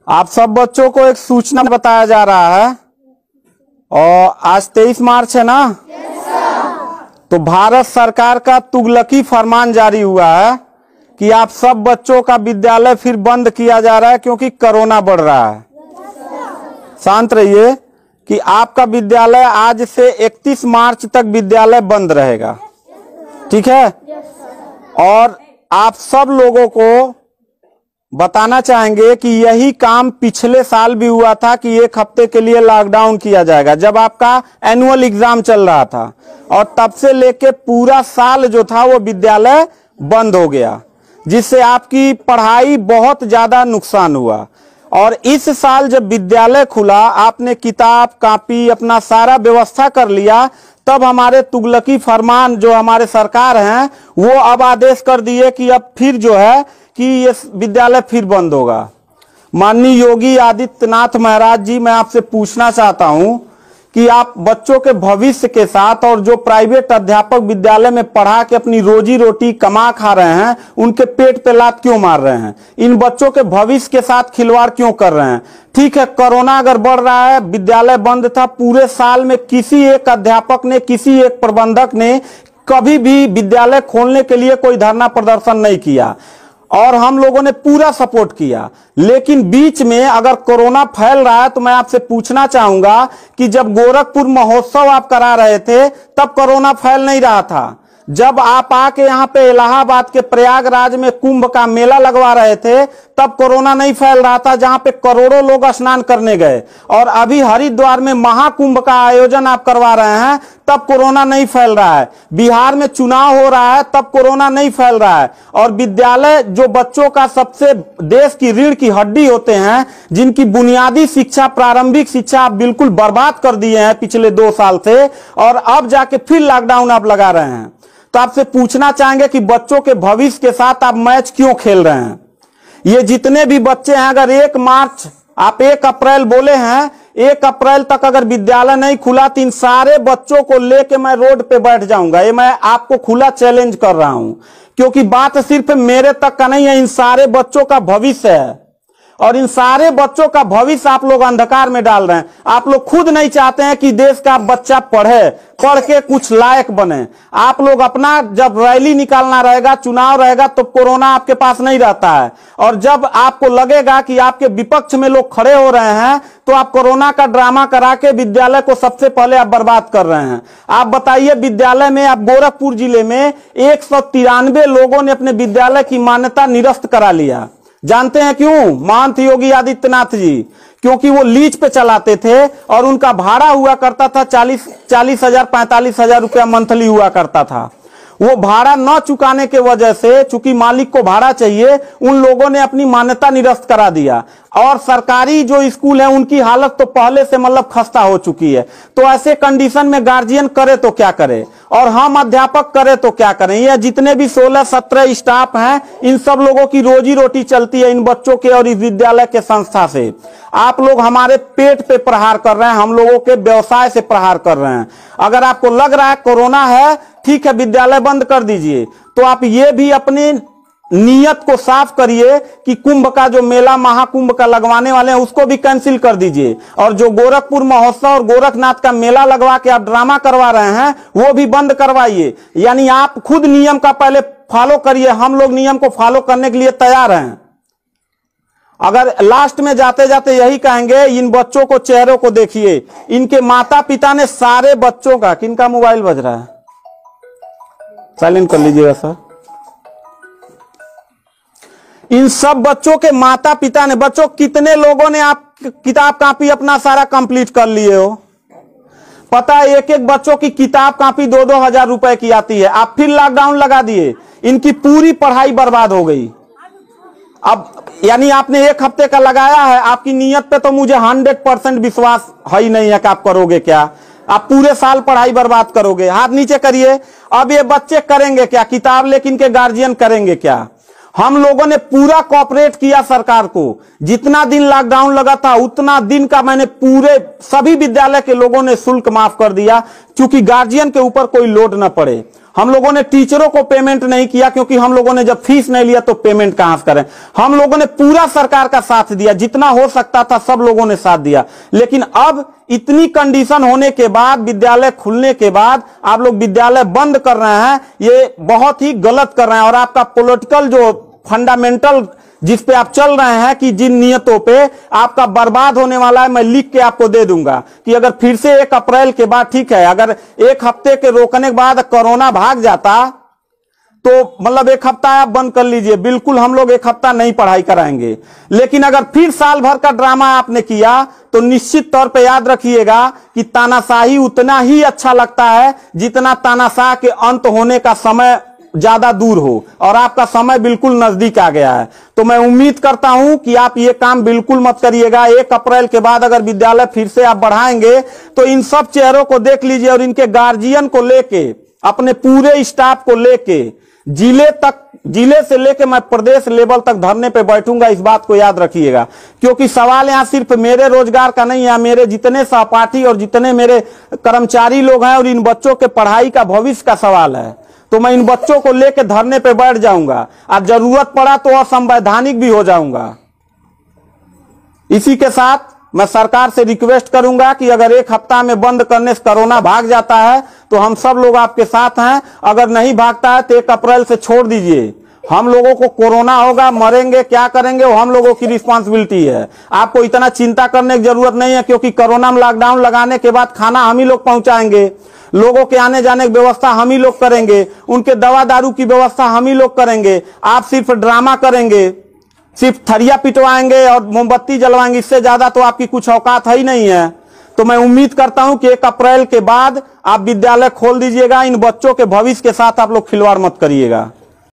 आप सब बच्चों को एक सूचना बताया जा रहा है और आज 23 मार्च है ना। तो भारत सरकार का तुगलकी फरमान जारी हुआ है कि आप सब बच्चों का विद्यालय फिर बंद किया जा रहा है क्योंकि कोरोना बढ़ रहा है। शांत रहिए कि आपका विद्यालय आज से 31 मार्च तक विद्यालय बंद रहेगा, ठीक है। और आप सब लोगों को बताना चाहेंगे कि यही काम पिछले साल भी हुआ था कि एक हफ्ते के लिए लॉकडाउन किया जाएगा जब आपका एनुअल एग्जाम चल रहा था, और तब से लेके पूरा साल जो था वो विद्यालय बंद हो गया, जिससे आपकी पढ़ाई बहुत ज्यादा नुकसान हुआ। और इस साल जब विद्यालय खुला, आपने किताब कापी अपना सारा व्यवस्था कर लिया, तब हमारे तुगलकी फरमान जो हमारे सरकार हैं वो अब आदेश कर दिए कि अब फिर जो है कि ये विद्यालय फिर बंद होगा। माननीय योगी आदित्यनाथ महाराज जी, मैं आपसे पूछना चाहता हूं कि आप बच्चों के भविष्य के साथ और जो प्राइवेट अध्यापक विद्यालय में पढ़ा के अपनी रोजी रोटी कमा खा रहे हैं, उनके पेट पे लात क्यों मार रहे हैं? इन बच्चों के भविष्य के साथ खिलवाड़ क्यों कर रहे हैं? ठीक है, कोरोना अगर बढ़ रहा है, विद्यालय बंद था, पूरे साल में किसी एक अध्यापक ने, किसी एक प्रबंधक ने कभी भी विद्यालय खोलने के लिए कोई धरना प्रदर्शन नहीं किया और हम लोगों ने पूरा सपोर्ट किया। लेकिन बीच में अगर कोरोना फैल रहा है तो मैं आपसे पूछना चाहूंगा कि जब गोरखपुर महोत्सव आप करा रहे थे तब कोरोना फैल नहीं रहा था। जब आप आके यहाँ पे इलाहाबाद के प्रयागराज में कुंभ का मेला लगवा रहे थे तब कोरोना नहीं फैल रहा था, जहां पे करोड़ों लोग स्नान करने गए। और अभी हरिद्वार में महाकुंभ का आयोजन आप करवा रहे हैं तब कोरोना नहीं फैल रहा है। बिहार में चुनाव हो रहा है तब कोरोना नहीं फैल रहा है। और विद्यालय जो बच्चों का सबसे देश की रीढ़ की हड्डी होते हैं, जिनकी बुनियादी शिक्षा, प्रारंभिक शिक्षा आप बिल्कुल बर्बाद कर दिए हैं पिछले 2 साल से, और अब जाके फिर लॉकडाउन आप लगा रहे हैं। तो आपसे पूछना चाहेंगे कि बच्चों के भविष्य के साथ आप मैच क्यों खेल रहे हैं? ये जितने भी बच्चे हैं, अगर 1 मार्च आप 1 अप्रैल बोले हैं, 1 अप्रैल तक अगर विद्यालय नहीं खुला तो इन सारे बच्चों को लेके मैं रोड पे बैठ जाऊंगा। ये मैं आपको खुला चैलेंज कर रहा हूं, क्योंकि बात सिर्फ मेरे तक का नहीं है, इन सारे बच्चों का भविष्य है। और इन सारे बच्चों का भविष्य आप लोग अंधकार में डाल रहे हैं। आप लोग खुद नहीं चाहते हैं कि देश का बच्चा पढ़े, पढ़ के कुछ लायक बने। आप लोग अपना, जब रैली निकालना रहेगा, चुनाव रहेगा, तो कोरोना आपके पास नहीं रहता है। और जब आपको लगेगा कि आपके विपक्ष में लोग खड़े हो रहे हैं तो आप कोरोना का ड्रामा करा के विद्यालय को सबसे पहले आप बर्बाद कर रहे हैं। आप बताइए, विद्यालय में, आप गोरखपुर जिले में 193 लोगों ने अपने विद्यालय की मान्यता निरस्त करा लिया। जानते हैं क्यों? महंत योगी आदित्यनाथ जी, क्योंकि वो लीज पे चलाते थे और उनका भाड़ा हुआ करता था 40 हजार 45 हजार रुपया मंथली हुआ करता था। वो भाड़ा न चुकाने के वजह से, चूंकि मालिक को भाड़ा चाहिए, उन लोगों ने अपनी मान्यता निरस्त करा दिया। और सरकारी जो स्कूल है उनकी हालत तो पहले से मतलब खस्ता हो चुकी है। तो ऐसे कंडीशन में गार्जियन करे तो क्या करे, और हम अध्यापक करे तो क्या करें? ये जितने भी 16-17 स्टाफ हैं, इन सब लोगों की रोजी रोटी चलती है इन बच्चों के और इस विद्यालय के संस्था से। आप लोग हमारे पेट पे प्रहार कर रहे हैं, हम लोगों के व्यवसाय से प्रहार कर रहे हैं। अगर आपको लग रहा है कोरोना है, ठीक है, विद्यालय बंद कर दीजिए, तो आप ये भी अपनी नियत को साफ करिए कि कुंभ का जो मेला, महाकुंभ का लगवाने वाले हैं, उसको भी कैंसिल कर दीजिए। और जो गोरखपुर महोत्सव और गोरखनाथ का मेला लगवा के आप ड्रामा करवा रहे हैं, वो भी बंद करवाइए। यानी आप खुद नियम का पहले फॉलो करिए, हम लोग नियम को फॉलो करने के लिए तैयार हैं। अगर लास्ट में जाते जाते यही कहेंगे, इन बच्चों को, चेहरों को देखिए, इनके माता पिता ने सारे बच्चों का, किनका मोबाइल बज रहा है, साइलेंट कर लीजिएगा सर। इन सब बच्चों के माता पिता ने, बच्चों कितने लोगों ने आप किताब कापी अपना सारा कंप्लीट कर लिए हो? पता है, एक एक बच्चों की किताब कापी 2-2 हजार रुपए की आती है। आप फिर लॉकडाउन लगा दिए, इनकी पूरी पढ़ाई बर्बाद हो गई। अब यानी आपने 1 हफ्ते का लगाया है, आपकी नीयत पे तो मुझे 100% विश्वास है ही नहीं है कि आप करोगे क्या। आप पूरे साल पढ़ाई बर्बाद करोगे। हाथ नीचे करिए। अब ये बच्चे करेंगे क्या? किताब लेकिन इनके गार्जियन करेंगे क्या? हम लोगों ने पूरा कोऑपरेट किया सरकार को। जितना दिन लॉकडाउन लगा था उतना दिन का मैंने पूरे सभी विद्यालय के लोगों ने शुल्क माफ कर दिया, क्योंकि गार्जियन के ऊपर कोई लोड न पड़े। हम लोगों ने टीचरों को पेमेंट नहीं किया, क्योंकि हम लोगों ने जब फीस नहीं लिया तो पेमेंट कहां से करें। हम लोगों ने पूरा सरकार का साथ दिया, जितना हो सकता था सब लोगों ने साथ दिया। लेकिन अब इतनी कंडीशन होने के बाद, विद्यालय खुलने के बाद आप लोग विद्यालय बंद कर रहे हैं, ये बहुत ही गलत कर रहे हैं। और आपका पॉलिटिकल जो फंडामेंटल जिस पे आप चल रहे हैं कि जिन नियतों पे आपका बर्बाद होने वाला है, मैं लिख के आपको दे दूंगा कि अगर फिर से 1 अप्रैल के बाद, ठीक है, अगर 1 हफ्ते के रोकने के बाद कोरोना भाग जाता तो मतलब 1 हफ्ता आप बंद कर लीजिए, बिल्कुल हम लोग 1 हफ्ता नहीं पढ़ाई कराएंगे। लेकिन अगर फिर साल भर का ड्रामा आपने किया तो निश्चित तौर पे याद रखिएगा कि तानाशाही उतना ही अच्छा लगता है जितना तानाशाह के अंत होने का समय ज्यादा दूर हो, और आपका समय बिल्कुल नजदीक आ गया है। तो मैं उम्मीद करता हूं कि आप ये काम बिल्कुल मत करिएगा। 1 अप्रैल के बाद अगर विद्यालय फिर से आप बढ़ाएंगे तो इन सब चेहरों को देख लीजिए और इनके गार्जियन को लेके, अपने पूरे स्टाफ को लेके जिले से लेके मैं प्रदेश लेवल तक धरने पे बैठूंगा। इस बात को याद रखिएगा, क्योंकि सवाल यहां सिर्फ मेरे रोजगार का नहीं है, मेरे जितने सहपाठी और जितने मेरे कर्मचारी लोग हैं और इन बच्चों के पढ़ाई का भविष्य का सवाल है। तो मैं इन बच्चों को लेकर धरने पे बैठ जाऊंगा, और जरूरत पड़ा तो असंवैधानिक भी हो जाऊंगा। इसी के साथ मैं सरकार से रिक्वेस्ट करूंगा कि अगर 1 हफ्ता में बंद करने से कोरोना भाग जाता है तो हम सब लोग आपके साथ हैं, अगर नहीं भागता है तो 1 अप्रैल से छोड़ दीजिए। हम लोगों को कोरोना होगा, मरेंगे, क्या करेंगे वो हम लोगों की रिस्पांसिबिलिटी है। आपको इतना चिंता करने की जरूरत नहीं है, क्योंकि कोरोना में लॉकडाउन लगाने के बाद खाना हम ही लोग पहुंचाएंगे, लोगों के आने जाने की व्यवस्था हम ही लोग करेंगे, उनके दवा दारू की व्यवस्था हम ही लोग करेंगे। आप सिर्फ ड्रामा करेंगे, सिर्फ थरिया पिटवाएंगे और मोमबत्ती जलवाएंगे, इससे ज्यादा तो आपकी कुछ औकात है ही नहीं है। तो मैं उम्मीद करता हूं कि 1 अप्रैल के बाद आप विद्यालय खोल दीजिएगा। इन बच्चों के भविष्य के साथ आप लोग खिलवाड़ मत करिएगा।